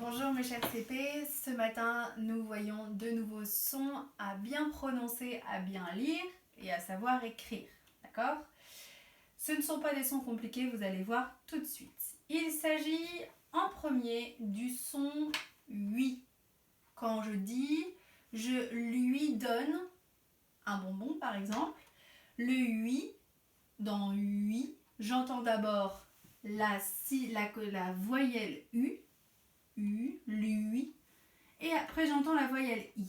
Bonjour mes chers CP, ce matin nous voyons de nouveaux sons à bien prononcer, à bien lire et à savoir écrire, d'accord? Ce ne sont pas des sons compliqués, vous allez voir tout de suite. Il s'agit en premier du son oui. Quand je dis je lui donne un bonbon par exemple, le oui, dans oui, j'entends d'abord la voyelle U, lui, et après j'entends la voyelle I.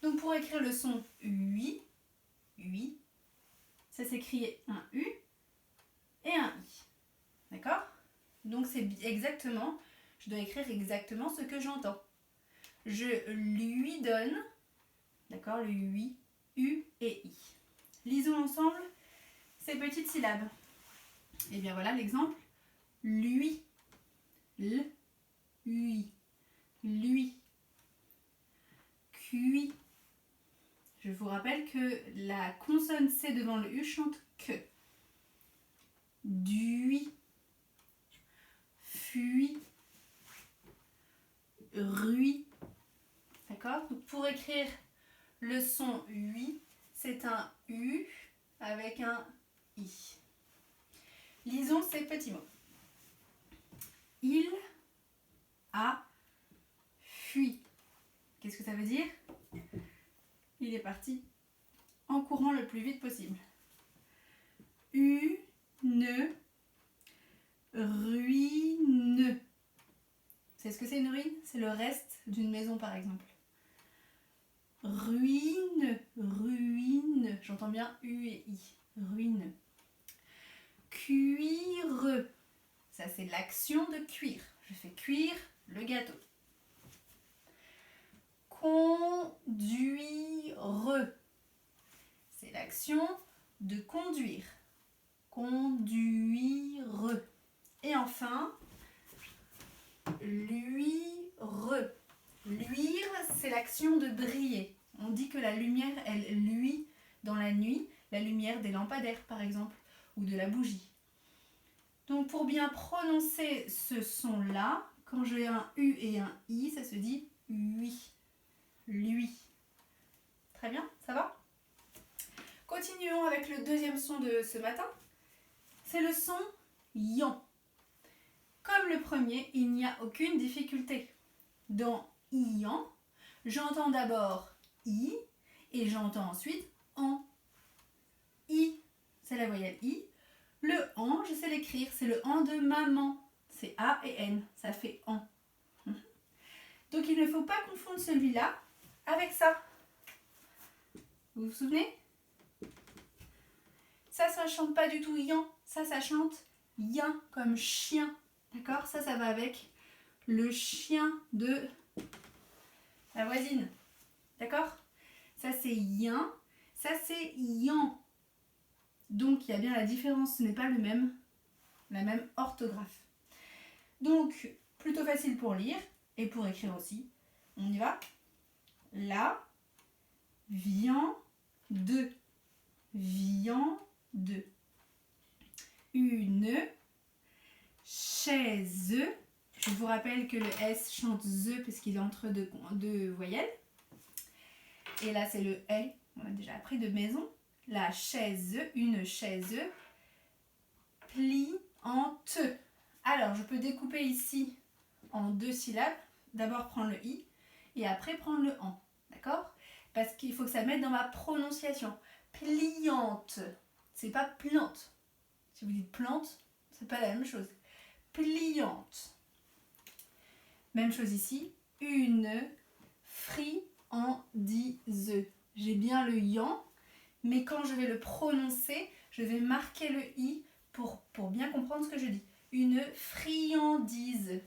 Donc pour écrire le son oui, ça s'écrit un U et un I. D'accord? Donc c'est exactement, je dois écrire exactement ce que j'entends. Je lui donne, d'accord, le oui, U et I. Lisons ensemble ces petites syllabes. Et bien voilà l'exemple. Lui, l, lui, lui, cuit. Je vous rappelle que la consonne C devant le U chante que. Duit, fuit, ruit. D'accord? Donc pour écrire le son UI, c'est un U avec un I. Lisons ces petits mots. Il a fui. Qu'est-ce que ça veut dire? Il est parti en courant le plus vite possible. Une ruine. C'est ce que c'est une ruine? C'est le reste d'une maison par exemple. Ruine, ruine. J'entends bien U et I. Ruine. Cuire. Ça c'est l'action de cuire. Je fais cuire le gâteau. Conduire. C'est l'action de conduire. Conduire. Et enfin, luire. Luire, c'est l'action de briller. On dit que la lumière, elle luit dans la nuit, la lumière des lampadaires par exemple, ou de la bougie. Donc pour bien prononcer ce son-là, quand j'ai un U et un I, ça se dit oui. Lui. Très bien, ça va? Continuons avec le deuxième son de ce matin. C'est le son yan. Comme le premier, il n'y a aucune difficulté. Dans ian, j'entends d'abord i et j'entends ensuite en. I, c'est la voyelle i. Le en, je sais l'écrire, c'est le en de maman. C'est A et N, ça fait en. Donc il ne faut pas confondre celui-là avec ça. Vous vous souvenez? Ça chante pas du tout yan. Ça chante yin comme chien. D'accord? Ça va avec le chien de la voisine. D'accord? Ça c'est yin. Ça c'est yan. Donc il y a bien la différence. Ce n'est pas la même orthographe. Donc plutôt facile pour lire et pour écrire aussi. On y va? La viande. Viande. Une chaise. Je vous rappelle que le S chante ZE parce qu'il est entre deux voyelles. Et là c'est le E. On a déjà appris de maison. La chaise, une chaise pliante. Alors je peux découper ici en deux syllabes. D'abord prendre le I et après prendre le AN. D'accord? Parce qu'il faut que ça mette dans ma prononciation. Pliante. C'est pas plante. Si vous dites plante, c'est pas la même chose. Pliante. Même chose ici. Une friandise. J'ai bien le yan, mais quand je vais le prononcer, je vais marquer le i pour bien comprendre ce que je dis. Une friandise.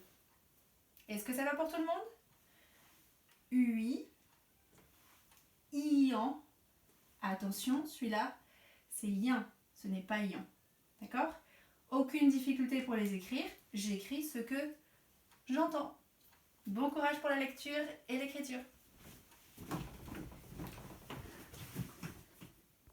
Est-ce que ça va pour tout le monde? UI, ian. Attention, celui-là, c'est yin, ce n'est pas yan. D'accord? Aucune difficulté pour les écrire. J'écris ce que j'entends. Bon courage pour la lecture et l'écriture.